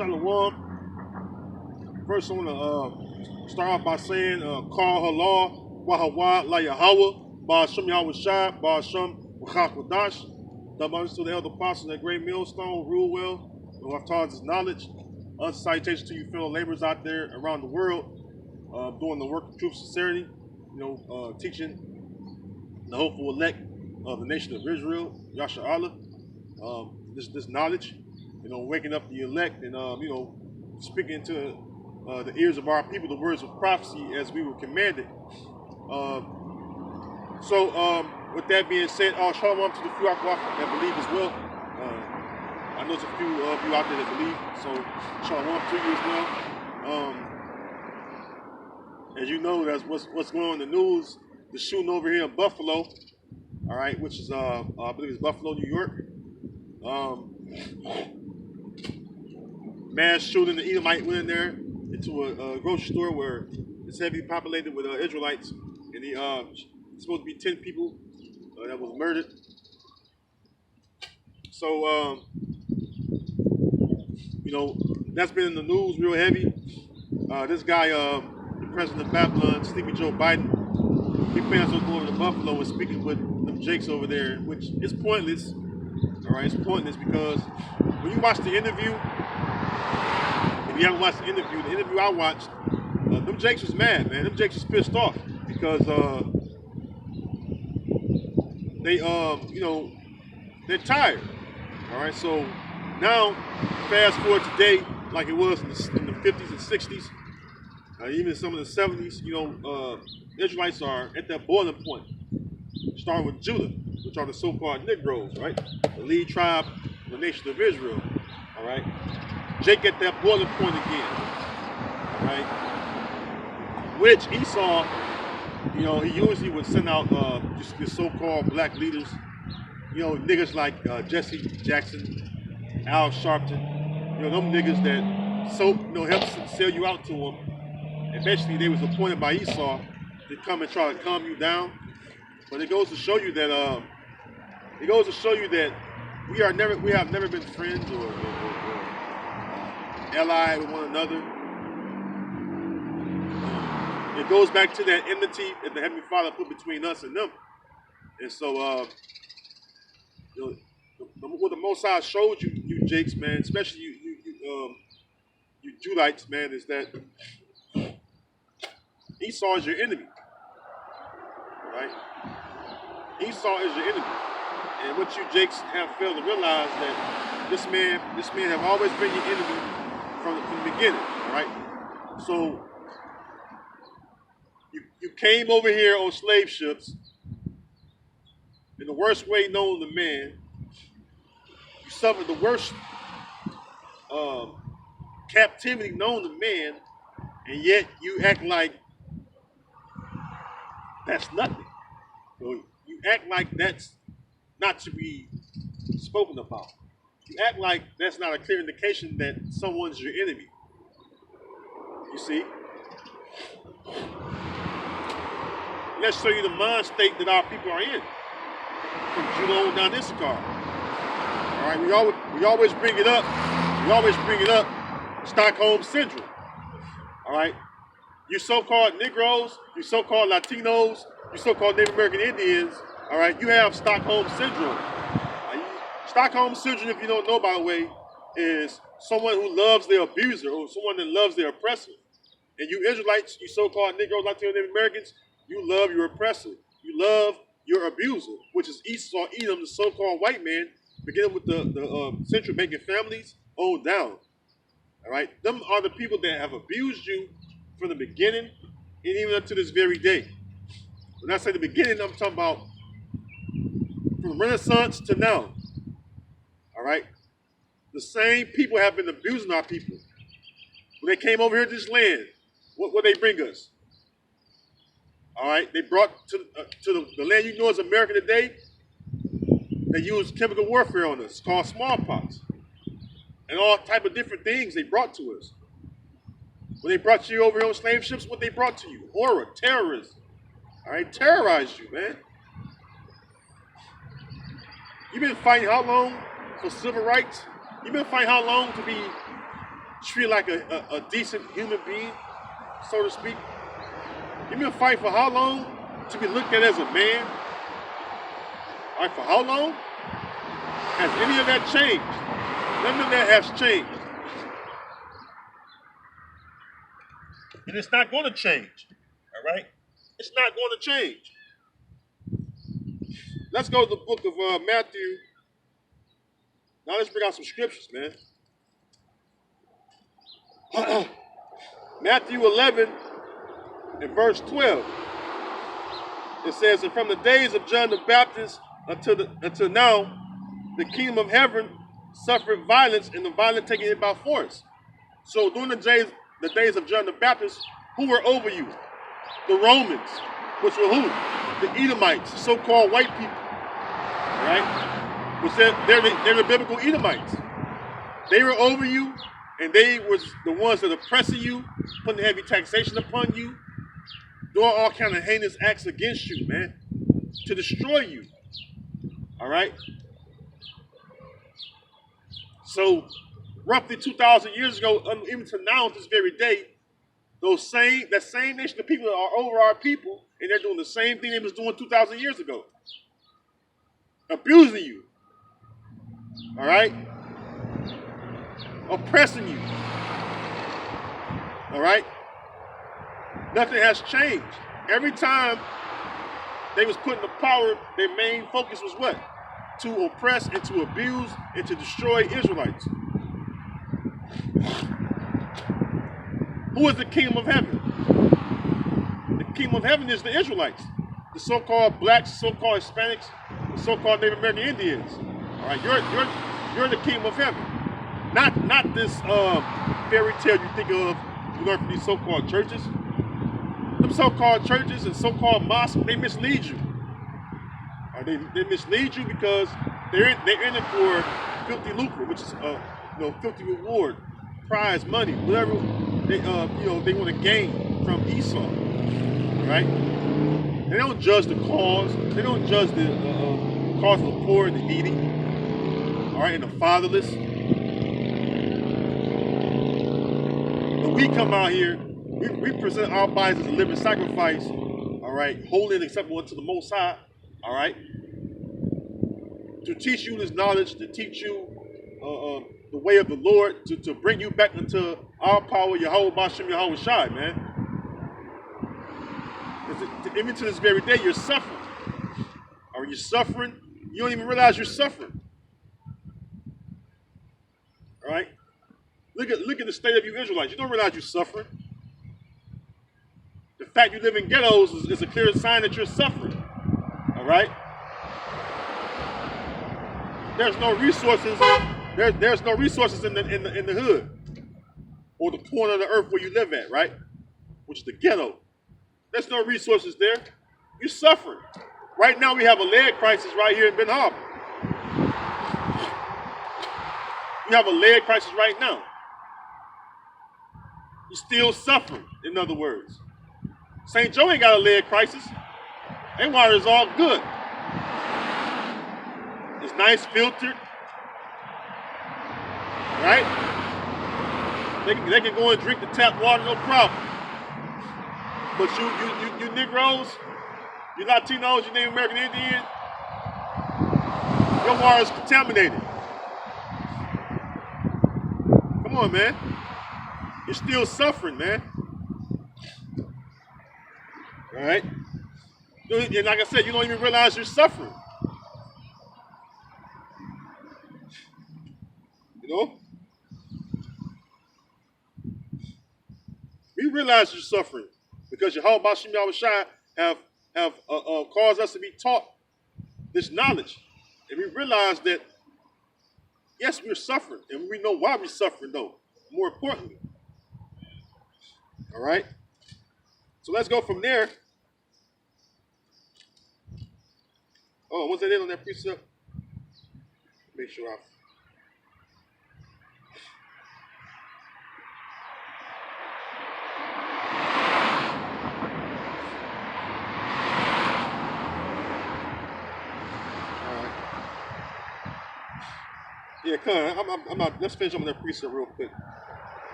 Shalom. First, I want to start off by saying, Call Allah, Wahawa, La Yahweh, Ba'asham Yahweh Shai, Ba'asham Wachakwadash. The abundance to the elder apostles, that great millstone, rule well, who have taught us knowledge. Salutations to you fellow laborers out there around the world, doing the work of truth, sincerity, teaching the hopeful elect of the nation of Israel, Yasha Allah, this knowledge, waking up the elect and, speaking to the ears of our people the words of prophecy as we were commanded. With that being said, shalom to the few that believe as well. I know there's a few of you out there that believe, so shalom to you as well. As you know, that's what's going on in the news. The shooting over here in Buffalo, all right, which is I believe it's Buffalo, New York. Mass shooting. The Edomite went in there into a grocery store where it's heavily populated with Israelites, and it's supposed to be 10 people that was murdered. So that's been in the news real heavy. This guy, the president of Babylon, Sleepy Joe Biden, he plans on going to Buffalo and speaking with them Jakes over there, which is pointless. All right, it's pointless because when you watch the interview, if you haven't watched the interview I watched, them Jakes was mad, man. Them Jakes was pissed off because they're tired. All right, so now fast forward today, like it was in the 50s and 60s, even some of the 70s. Israelites are at that boiling point, starting with Judah, which are the so-called Negroes, right? The lead tribe of the nation of Israel. All right, Jake at that boiling point again. All right, which Esau, he usually would send out just the so-called black leaders, niggas like Jesse Jackson, Al Sharpton, them niggas that help sell you out to them. Eventually, they was appointed by Esau to come and try to calm you down. But it goes to show you that we have never been friends or allied with one another. It goes back to that enmity that the Heavenly Father put between us and them. And so, what the Most High showed you Jakes, man, especially you Judites, man, is that Esau is your enemy, right? Esau is your enemy, and what you Jakes have failed to realize that this man have always been your enemy from the beginning, all right? So you came over here on slave ships in the worst way known to man. You suffered the worst captivity known to man, and yet you act like that's nothing. So you act like that's not to be spoken about. You act like that's not a clear indication that someone's your enemy. You see? Let's show you the mind state that our people are in. From Judah down Issachar. All right, we always bring it up. We always bring it up. Stockholm Syndrome. All right? You so-called Negroes, you so-called Latinos, you so-called Native American Indians, all right, you have Stockholm Syndrome. Stockholm Syndrome, if you don't know, by the way, is someone who loves their abuser or someone that loves their oppressor. And you Israelites, you so-called Negroes, Latino Native Americans, you love your oppressor. You love your abuser, which is Esau, Edom, the so-called white man, beginning with the Central Banking families on down. All right, them are the people that have abused you from the beginning and even up to this very day. When I say the beginning, I'm talking about from Renaissance to now. All right, the same people have been abusing our people. When they came over here to this land, what they bring us? All right, they brought to the land you know as America today. They used chemical warfare on us, called smallpox, and all type of different things they brought to us. When they brought you over here on slave ships, what they brought to you? Horror, terrorism. All right, terrorized you, man. You've been fighting how long for civil rights? You've been fighting how long to be treated like a decent human being, so to speak? You've been fighting for how long to be looked at as a man? All right, for how long? Has any of that changed? None of that has changed. And it's not going to change. All right? It's not going to change. Let's go to the book of Matthew. Now let's bring out some scriptures, man. Matthew 11 and verse 12. It says, and from the days of John the Baptist until now, the kingdom of heaven suffered violence, and the violent taking it by force. So during the days of John the Baptist, who were over you? The Romans, which were who? The Edomites, so-called white people, right? Which they're the biblical Edomites. They were over you, and they was the ones that oppressing you, putting heavy taxation upon you, doing all kind of heinous acts against you, man, to destroy you. All right? So, roughly 2,000 years ago, even to now, this very day, that same nation of people are over our people, and they're doing the same thing they was doing 2,000 years ago. Abusing you. All right? Oppressing you. All right? Nothing has changed. Every time they was put in the power, their main focus was what? To oppress and to abuse and to destroy Israelites. Who is the kingdom of heaven? The kingdom of heaven is the Israelites, the so-called blacks, so-called Hispanics, the so-called Native American Indians. All right, you're the kingdom of heaven, not this fairy tale you think of. You learn from these so-called churches. Them so-called churches and so-called mosques, they mislead you. They mislead you because they're in it for filthy lucre, which is filthy reward, prize money, whatever they want to gain from Esau, right? They don't judge the cause. They don't judge the cause of the poor and the needy, all right, and the fatherless. When we come out here, we present our bodies as a living sacrifice, all right, holy and acceptable unto the Most High, all right, to teach you this knowledge, to teach you the way of the Lord, to bring you back into our power, Yahweh Bashem, Yahweh Shai, man. Even to this very day, you're suffering. Are you suffering? You don't even realize you're suffering. All right? Look at the state of you Israelites. You don't realize you're suffering. The fact you live in ghettos is a clear sign that you're suffering. All right? There's no resources. There's no resources in the hood or the corner of the earth where you live at, right? Which is the ghetto. There's no resources there. You're suffering. Right now we have a lead crisis right here in Ben Harbor. You have a lead crisis right now. You're still suffering, in other words. St. Joe ain't got a lead crisis. Their water is all good. It's nice, filtered. Right? They can go and drink the tap water, no problem. But you Negroes, you Latinos, you Native American Indian, your water is contaminated. Come on, man. You're still suffering, man. All right? And like I said, you don't even realize you're suffering. You know? We realize you're suffering because Yahweh Bashem Yahweh Shai have caused us to be taught this knowledge. And we realize that, yes, we're suffering. And we know why we're suffering, though, more importantly. All right? So let's go from there. Oh, was that it on that precept? Make sure I... Yeah, come on. I'm not. Let's finish up on that precept real quick.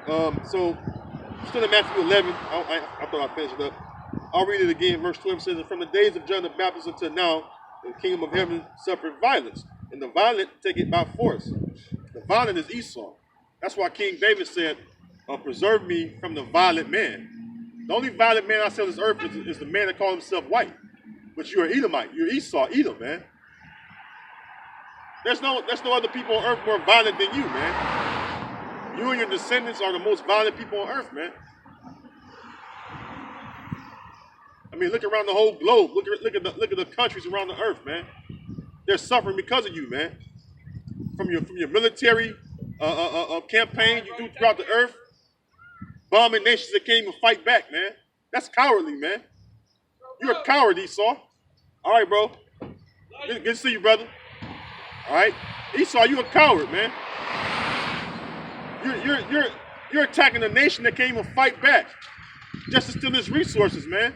So, still in Matthew 11, I thought I finished it up. I'll read it again. Verse 12 says, "And from the days of John the Baptist until now, the kingdom of heaven suffered violence, and the violent take it by force." The violent is Esau. That's why King David said, "Preserve me from the violent man." The only violent man I see on this earth is the man that calls himself white. But you're an Edomite. You're Esau, Edom, man. There's no other people on earth more violent than you, man. You and your descendants are the most violent people on earth, man. I mean, look around the whole globe. Look at the countries around the earth, man. They're suffering because of you, man. From your military campaign you do throughout the earth, bombing nations that can't even fight back, man. That's cowardly, man. You're a coward, Esau. All right, bro. Good to see you, brother. All right, Esau, you a coward, man. You're attacking a nation that can't even fight back just to steal its resources, man.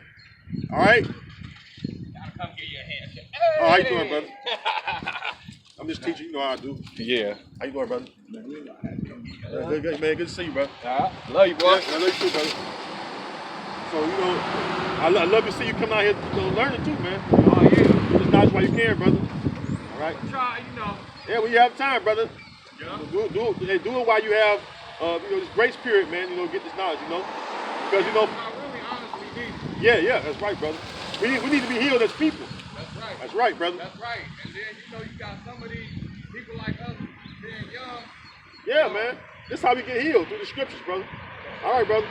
All right. Gotta come give you a hand. Hey! Oh, how you doing, brother? I'm just teaching. You know how I do. Yeah. How you doing, brother? Good, man. Good to see you, brother. Love you, boy. Yeah, I love you too, brother. So, I love to see you come out here learning too, man. Oh, yeah. Just knowledge while you can, brother. All right? Try, Yeah, when you have time, brother. Yeah. Do it while you have, this grace period, man. Get this knowledge, because I really honestly need it. Yeah, that's right, brother. We need to be healed as people. That's right. That's right, brother. That's right. And then, you got some of these people like us being young. Yeah, man. This is how we get healed, through the scriptures, brother. All right, brother.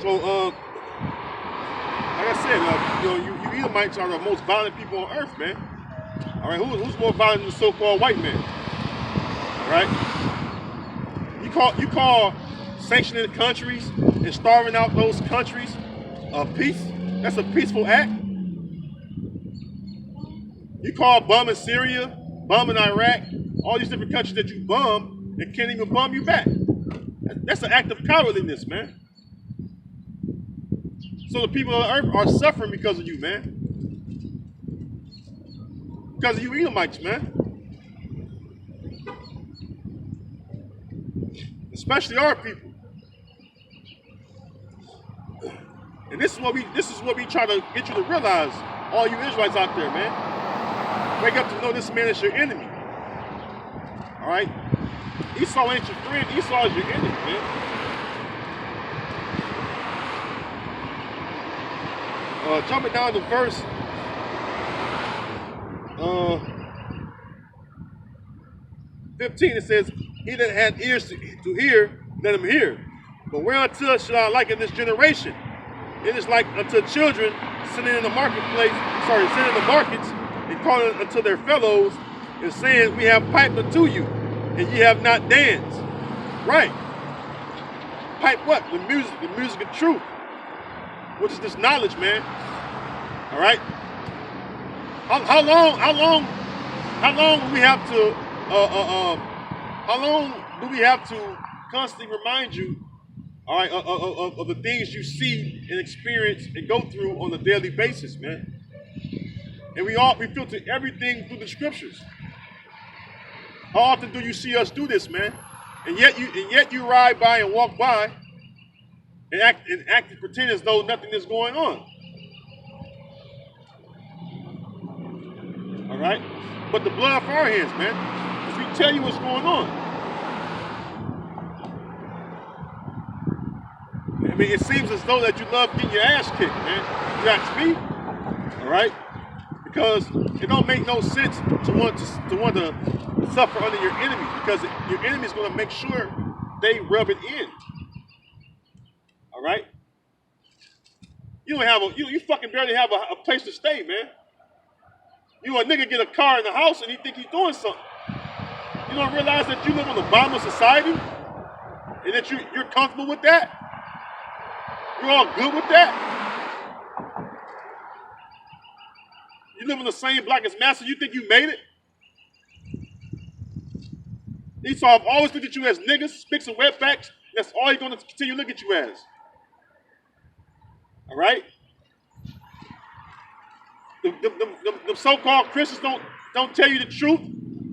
So, like I said, you Edomites are the most violent people on earth, man. All right, who's more violent than the so-called white man? All right. You call sanctioning countries and starving out those countries peace? That's a peaceful act. You call bombing Syria, bombing Iraq, all these different countries that you bomb and can't even bomb you back. That's an act of cowardliness, man. So the people on earth are suffering because of you, man. Because of you Edomites, man. Especially our people. And this is what we try to get you to realize, all you Israelites out there, man. Wake up to know this man is your enemy. All right? Esau ain't your friend. Esau is your enemy, man. Jumping down to verse 15, it says, "He that had ears to hear, let him hear. But whereunto shall I liken this generation? It is like unto children sitting in the marketplace, sitting in the markets, and calling unto their fellows, and saying, We have piped unto you, and ye have not danced." Right. Pipe what? The music of truth, which is this knowledge, man. All right. How long do we have to? How long do we have to constantly remind you, all right, of the things you see and experience and go through on a daily basis, man? And we filter everything through the scriptures. How often do you see us do this, man? And yet you ride by and walk by and act and pretend as though nothing is going on. All right? But the blood off our hands, man. Because we tell you what's going on. I mean, it seems as though that you love getting your ass kicked, man. You ask me, all right? Because it don't make no sense to want to suffer under your enemies, because your enemy is going to make sure they rub it in. All right? You don't have you fucking barely have a place to stay, man. You a nigga get a car in the house and he think he's doing something. You don't realize that you live on the bottom of society and that you're comfortable with that? You're all good with that? You live in the same block as Master, you think you made it? Esau have always looked at you as niggas, spicks and wetbacks. That's all he's going to continue to look at you as. All right? The so-called Christians don't tell you the truth.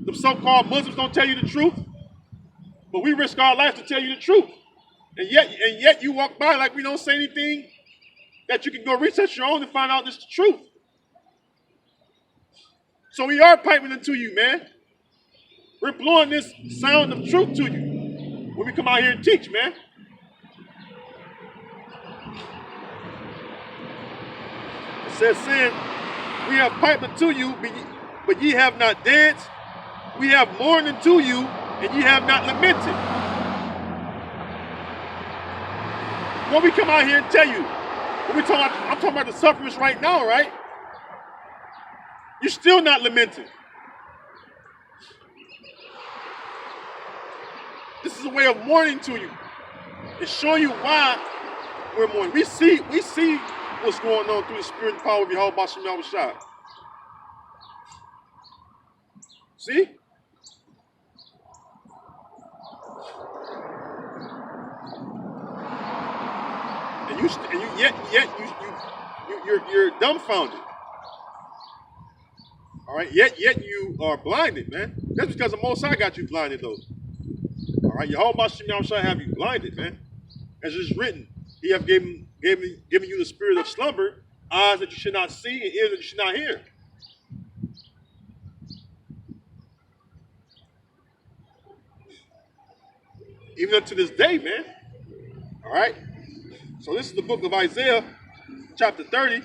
The so-called Muslims don't tell you the truth. But we risk our lives to tell you the truth. And yet you walk by like we don't say anything that you can go research your own and find out this is the truth. So we are piping into you, man. We're blowing this sound of truth to you when we come out here and teach, man. It says, saying, we have piped unto you, but ye have not danced. We have mourned unto you, and ye have not lamented. When we come out here and tell you, I'm talking about the sufferers right now, right? You're still not lamenting. This is a way of mourning to you. It's showing you why we're mourning. We see what's going on through the spirit and power of Yahweh Bashem Yahushua. See? And you're dumbfounded. All right, yet you are blinded, man. That's because the Most High got you blinded, though. All right, Yahweh Bashem Yahushua have you blinded, man. As it's written, He have given you the spirit of slumber, eyes that you should not see, and ears that you should not hear. Even up to this day, man. All right. So this is the book of Isaiah, chapter 30.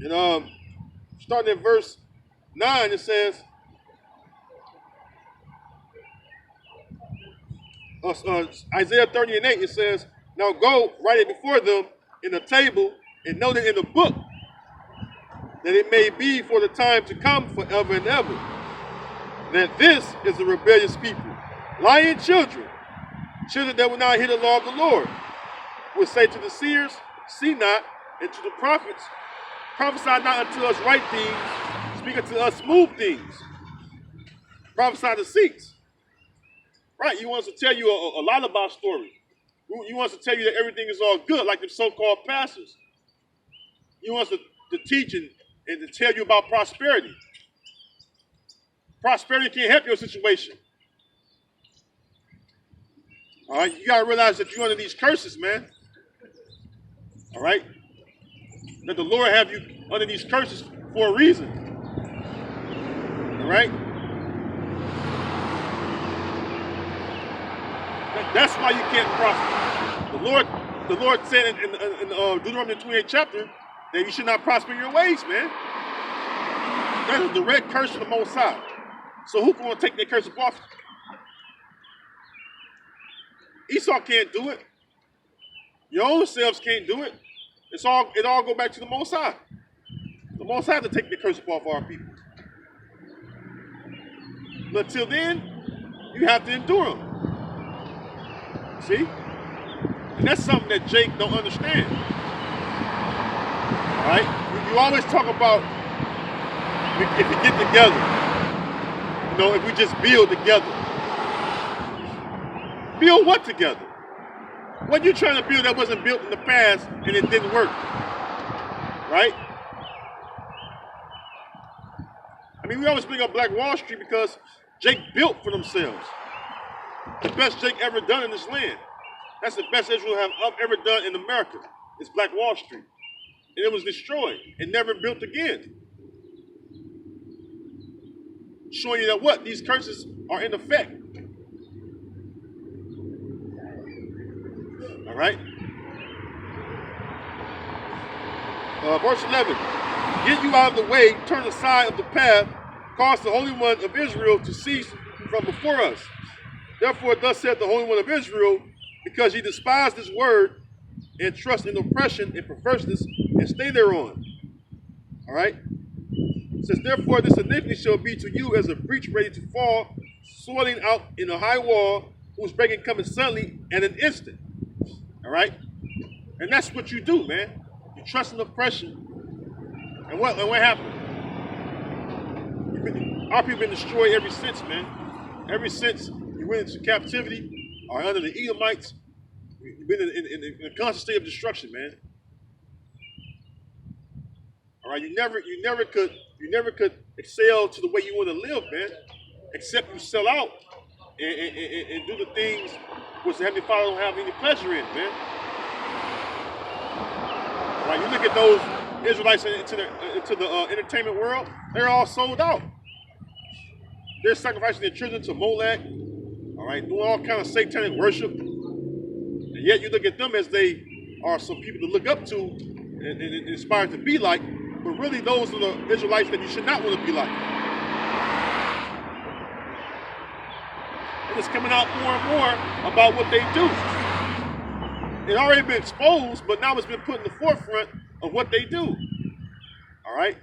And starting at verse 9, it says, Isaiah 30 and 8, it says, now go, write it before them in a table, and note it in a book, that it may be for the time to come forever and ever. That this is a rebellious people, lying children that will not hear the law of the Lord, will say to the seers, see not, and to the prophets, prophesy not unto us right things, speak unto us smooth things. Prophesy to seeks. Right, he wants to tell you a lullaby story. He wants to tell you that everything is all good, like the so-called pastors. He wants to teach and to tell you about prosperity. Prosperity can't help your situation. All right, you got to realize that you're under these curses, man. All right? That the Lord have you under these curses for a reason. All right? That's why you can't prosper. The Lord said in Deuteronomy 28 chapter that you should not prosper in your ways, man. That is a direct curse from the Most High. So who's going to take that curse off? Esau can't do it. Your own selves can't do it. It all go back to the Most High. The Most High to take the curse off our people. But until then, you have to endure them. See? And that's something that Jake don't understand. All right? You always talk about if we get together, if we just build together. Build what together? What you trying to build that wasn't built in the past and it didn't work? Right? I mean, we always bring up Black Wall Street because Jake built for themselves. The best Jake ever done in this land. That's the best Israel have ever done in America. It's Black Wall Street. And it was destroyed and never built again. Showing you that what? These curses are in effect. All right? Verse 11. Get you out of the way, turn aside of the path, cause the Holy One of Israel to cease from before us. Therefore, thus saith the Holy One of Israel, because ye despise this word, and trust in oppression and perverseness, and stay thereon. All right? It says, therefore, this iniquity shall be to you as a breach ready to fall, swelling out in a high wall, whose breaking cometh suddenly at an instant. All right? And that's what you do, man. You trust in oppression. And what happened? Our people been destroyed ever since, man. Ever since you went into captivity or under the Edomites, you've been in a constant state of destruction, man. All right, you never could excel to the way you want to live, man. except you sell out and do the things which the Heavenly Father don't have any pleasure in, man. Right? You look at those Israelites into the entertainment world, they're all sold out. They're sacrificing their children to Molech, all right, doing all kind of satanic worship. And yet you look at them as they are some people to look up to and inspired to be like, but really those are the Israelites that you should not want to be like. And it's coming out more and more about what they do. It already been exposed, but now it's been put in the forefront of what they do. All right?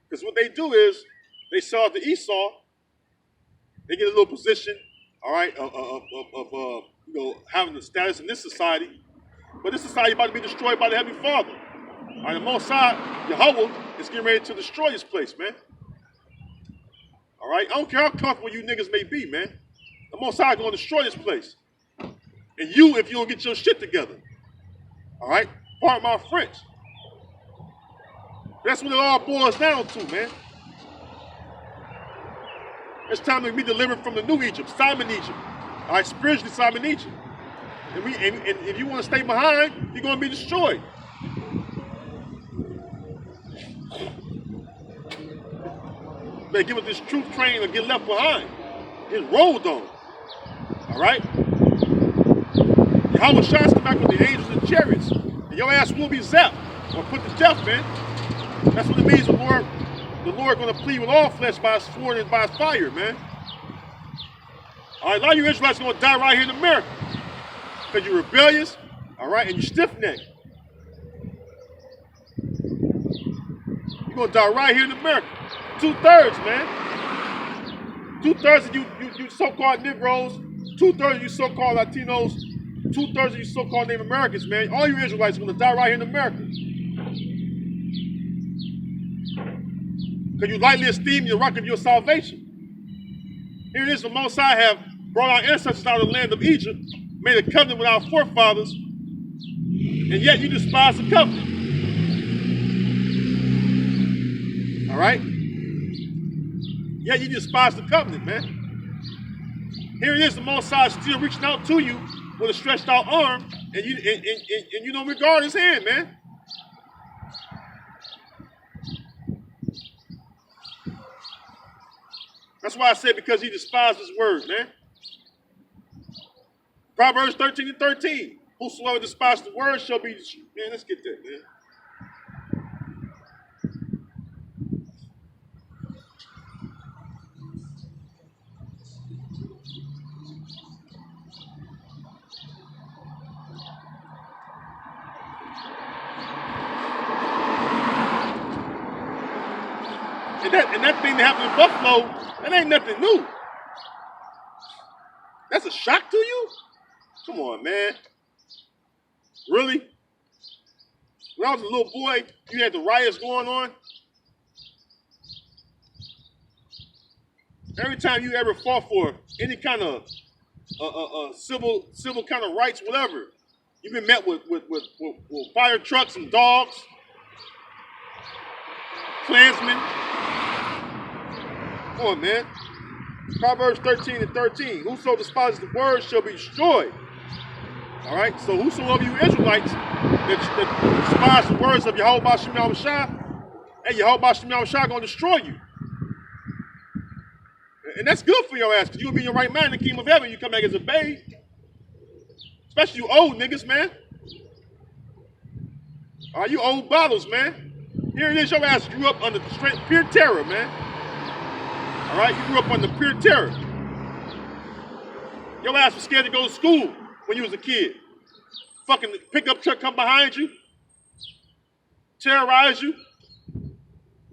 Because what they do is they sell it to Esau. They get a little position, all right, of having the status in this society. But this society is about to be destroyed by the Heavenly Father. All right, the Most High, Yahweh, is getting ready to destroy this place, man. All right? I don't care how comfortable you niggas may be, man. The Most High is going to destroy this place. And you, if you don't get your shit together. All right? Pardon my French. That's what it all boils down to, man. It's time to be delivered from the new Egypt, Simon Egypt. All right, spiritually Simon Egypt. And if you want to stay behind, you're going to be destroyed. Better give us this truth train or get left behind. Get rolled on. All right? Yahweh Shai come back with the angels and chariots. And your ass will be zapped or put to death, man. That's what it means the Lord going to plead with all flesh by his sword and by his fire, man. All right, a lot of you Israelites are going to die right here in America. Because you're rebellious, all right, and you're stiff-necked. You're going to die right here in America. 2/3, man. 2/3 of you so-called Negroes, 2/3 of you so-called Latinos, 2/3 of you so-called Native Americans, man. All you Israelites are going to die right here in America. Because you lightly esteem the rock of your salvation. Here it is, the Most High have brought our ancestors out of the land of Egypt, made a covenant with our forefathers, and yet you despise the covenant. All right? Yet you despise the covenant, man. Here it is, the Most High still reaching out to you with a stretched out arm, and you don't regard his hand, man. That's why I said because he despised his word, man. Proverbs 13:13. Whosoever despises the word shall be... Man, let's get that, man. And that thing that happened in Buffalo, that ain't nothing new. That's a shock to you? Come on, man. Really? When I was a little boy, you had the riots going on. Every time you ever fought for any kind of civil kind of rights, whatever, you've been met with fire trucks and dogs, Klansmen. Come on, man. Proverbs 13:13. Whoso despises the word shall be destroyed. All right? So whosoever you Israelites that despise the words of Yahweh Ba'Shem Yahweh Shai, and Yahweh Ba'Shem Yahweh Shai going to destroy you. And that's good for your ass, because you'll be in your right mind in the kingdom of heaven. You come back as a babe. Especially you old niggas, man. All right, you old bottles, man. Here it is, your ass grew up under pure terror, man. All right, you grew up under pure terror. Your ass was scared to go to school when you was a kid. Fucking pickup truck come behind you, terrorize you,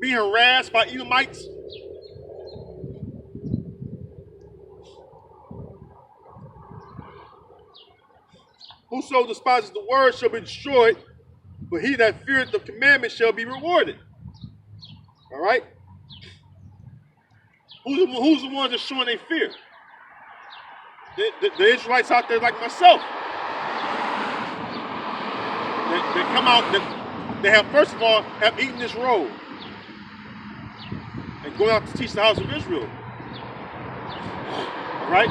being harassed by Edomites. Whoso despises the word shall be destroyed, but he that feareth the commandment shall be rewarded. All right? Who's the ones that's showing their fear? The Israelites out there like myself. They come out, they have, first of all, have eaten this roll and going out to teach the house of Israel. right?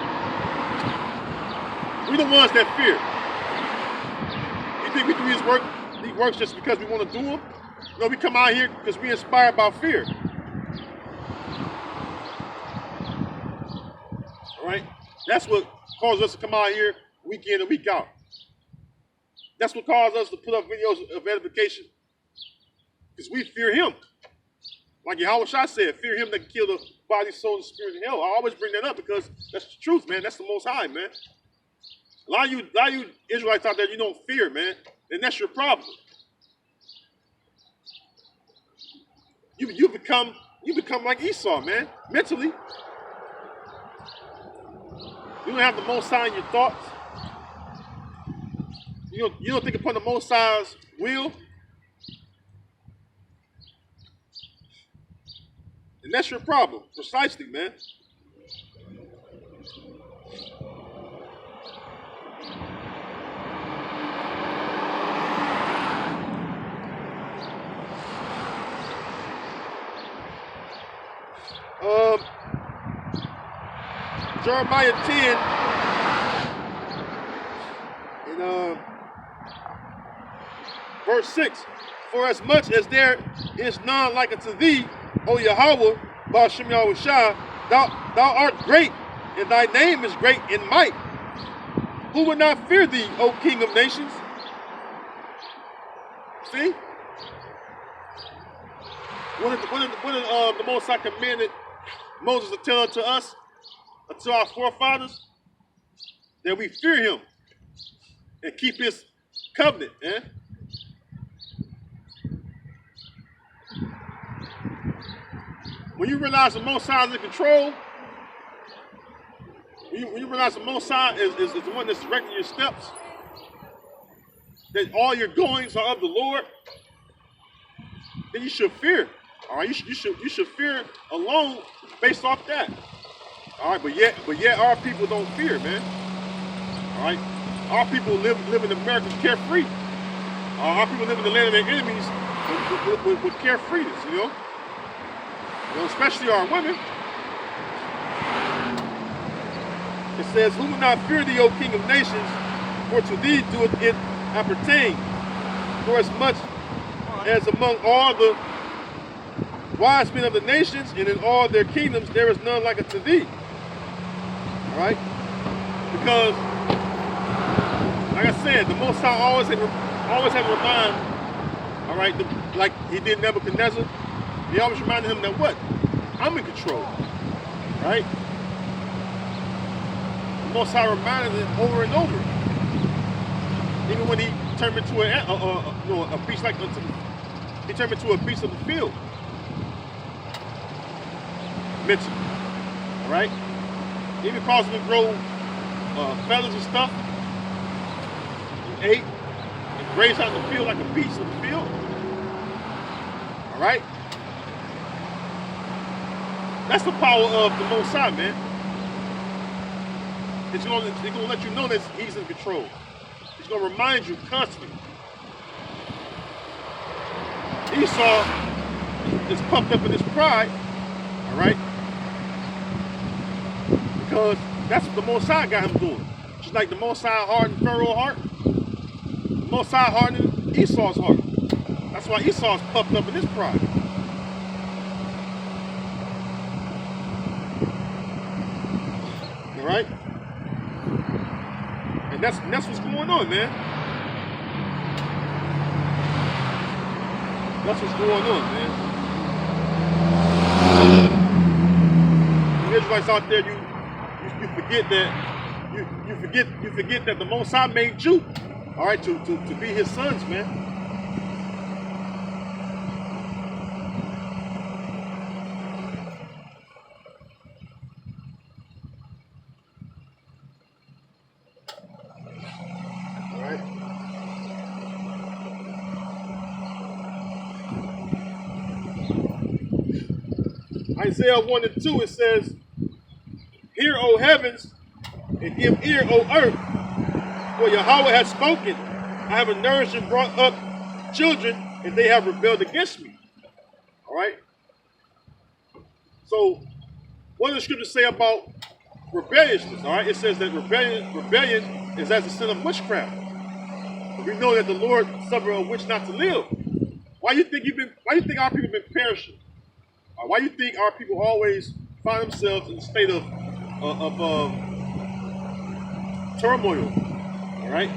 We the ones that fear. You think we do these works just because we want to do them? No, we come out here because we inspired by fear. All right? That's what causes us to come out here week in and week out. That's what caused us to put up videos of edification. Because we fear him. Like Yahweh Shai said, fear him that can kill the body, soul, and spirit in hell. I always bring that up because that's the truth, man. That's the Most High, man. A lot of you Israelites out there, you don't fear, man. And that's your problem. You become like Esau, man, mentally. You don't have the Most High in your thoughts. You don't think upon the Most High's will. And that's your problem, precisely, man. Jeremiah 10 and verse 6. For as much as there is none like unto thee, O Yahweh, Baal Shem Yahweh Shai, thou art great, and thy name is great in might. Who would not fear thee, O King of nations? See? When the Most High commanded Moses to tell unto us, unto our forefathers, that we fear him and keep his covenant, man. When you realize the Most High is in control, when you realize the Most High is the one that's directing your steps, that all your goings are of the Lord, then you should fear. All right, you should fear alone based off that. All right, but yet our people don't fear, man. All right, our people live in America carefree. Our people live in the land of their enemies with carefreeness, you know. Especially our women. It says, who will not fear thee, O King of nations, for to thee doeth it appertain. For as much as among all the wise men of the nations and in all their kingdoms there is none like unto thee. All right? Because, like I said, the Most High always had to remind, all right, like he did Nebuchadnezzar, he always reminded him that what? I'm in control, right? The Most High reminded him over and over. Even when he turned into a beast like he turned into a beast of the field. Mentally, all right? Even caused him to grow feathers and stuff. He ate and grazed out in the field like a beast of the field. All right? That's the power of the Most High, man. It's going to let you know that he's in control. He's going to remind you constantly. Esau is puffed up in his pride, all right? Because that's what the Most High got him doing. Just like the Most High hardened Pharaoh's heart, the Most High hardened Esau's heart. That's why Esau's puffed up in his pride. All right? And that's what's going on, man. That's what's going on, man. The Israelites out there, you forget that you forget that the Most High made you, all right, to be his sons, man. All right. Isaiah 1 and 2, it says, hear, O heavens, and give ear, O earth, for Yahweh has spoken. I have nourished and brought up children, and they have rebelled against me. All right? So, what does the scripture say about rebelliousness. All right, it says that rebellion is as the sin of witchcraft. We know that the Lord suffered a witch not to live. Why you think our people been perishing? Why you think our people always find themselves in a state of turmoil? All right,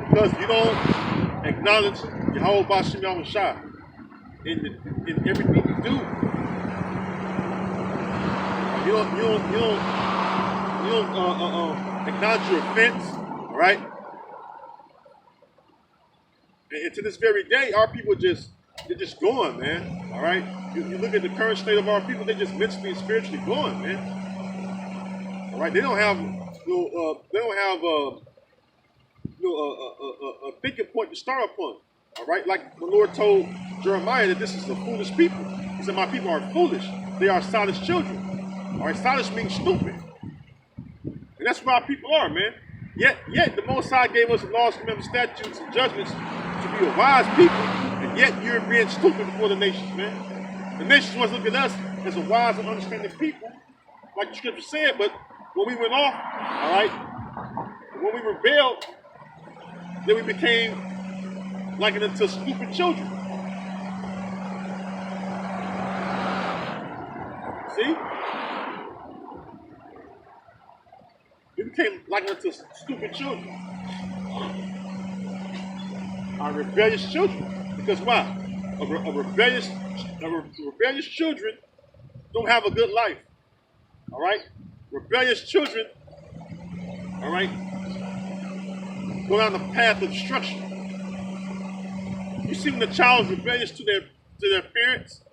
because you don't acknowledge Yahweh Bashim Yahushua in everything you do. You don't acknowledge your offense. All right, and to this very day, our people they're just going, man. All right, you look at the current state of our people; they're just mentally and spiritually going, man. All right, they don't have a thinking point to start upon. All right, like the Lord told Jeremiah that this is a foolish people. He said, "My people are foolish; they are silent children." All right, silence means stupid, and that's what our people are, man. Yet the Most High gave us the laws, commandments, statutes, and judgments to be a wise people, and yet you're being stupid before the nations, man. The nations must look at us as a wise and understanding people, like the scripture said, but when we went off, all right, when we rebelled, then we became likened unto stupid children. See? We became likened unto stupid children. Our rebellious children. Because why? Rebellious children don't have a good life. All right? Rebellious children, all right, go down the path of destruction. You see when the child is rebellious to their parents,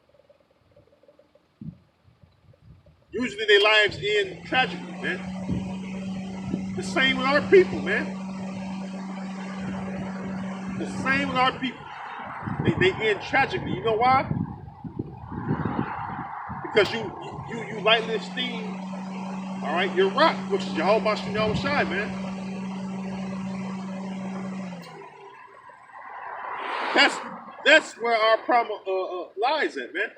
usually their lives end tragically, man. The same with our people, man. The same with our people. They end tragically. You know why? Because you lightly esteem, all right, your rock, which is Yahweh Bashim Yahushai, man. That's where our problem lies at, man.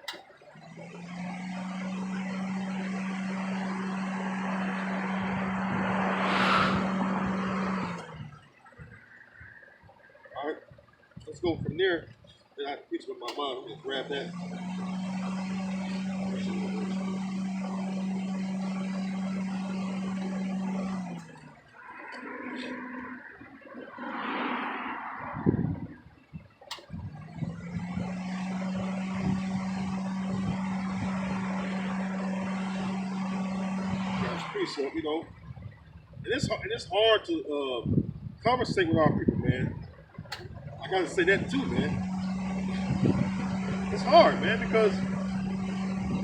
All right, let's go from there. Then I fix with my mom. I'm gonna grab that. So, you know, and it's hard to conversate with our people, man. I gotta say that too, man. It's hard, man, because